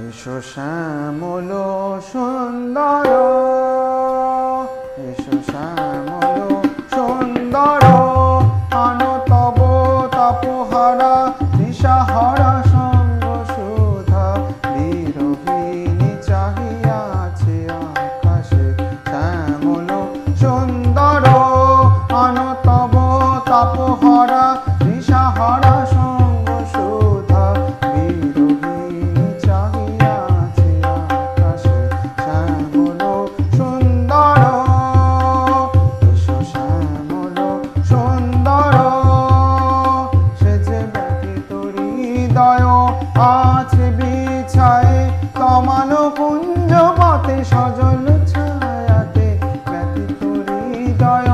এসো শ্যামল সুন্দর, এসো শ্যামল সুন্দর, আনো তব তপহারা দিশাহারা সঙ্গ সুধা, বিরোহিণী চাহিয়াছে আকাশে। শ্যামল সুন্দর, আনো তব তপহারা দিশাহারা সঙ্গ সুধা, বিরোহিণী চাহিয়াছে আকাশে। শ্যামল সুন্দর, এসো শ্যামল সুন্দর, সেজে ব্যথিত হৃদয় আছে বিছায়ে, তমালো কুঞ্জ পথে সজল ছায়াতে। ব্যথিত হৃদয়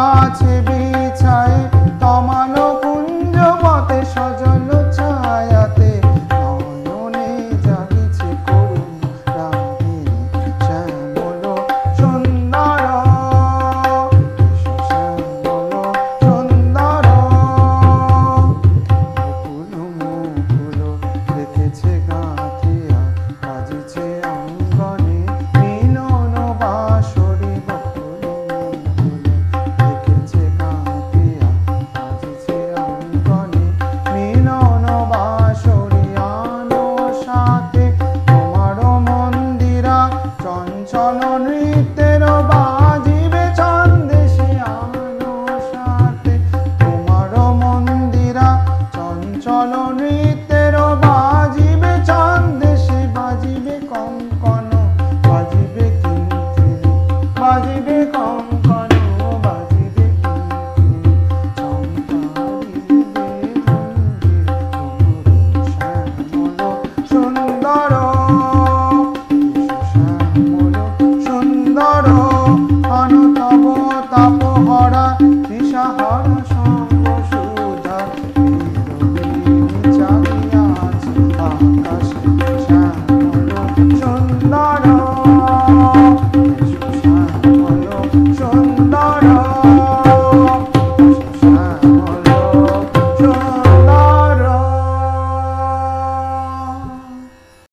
আছে বিছায়ে, তমালো কুঞ্জ পথে সজল ছায়াতে। নয়নে জাগিছে করুণ রাগিনী, শ্যামল সুন্দর, এসো শ্যামল সুন্দর। মুকুল মুকুল রেখেছে গাঁথিয়া, বাজিছে অঙ্গনে মিলন বাঁশরি। বকুল মুকুল রেখেছে গাঁথিয়া, বাজিছে অঙ্গনে মিলন বাঁশরি। আনো সাথে তোমার মন্দিরা, চঞ্চল নৃত্যের বাজিবে ছন্দে সে। আনো সাথে তোমার মন্দিরা, চঞ্চল নৃত্যের বাজিবে ছন্দে সে। বাজিবে কঙ্কন, বাজিবে কিঙ্কিণী, বাজিবে কঙ্কন, বাজিবে কিঙ্কিণী। চমকারিবে মন্দির ঘুঙুর, শ্যামল সুন্দর, এসো শ্যামল সুন্দর, আনো তব তপ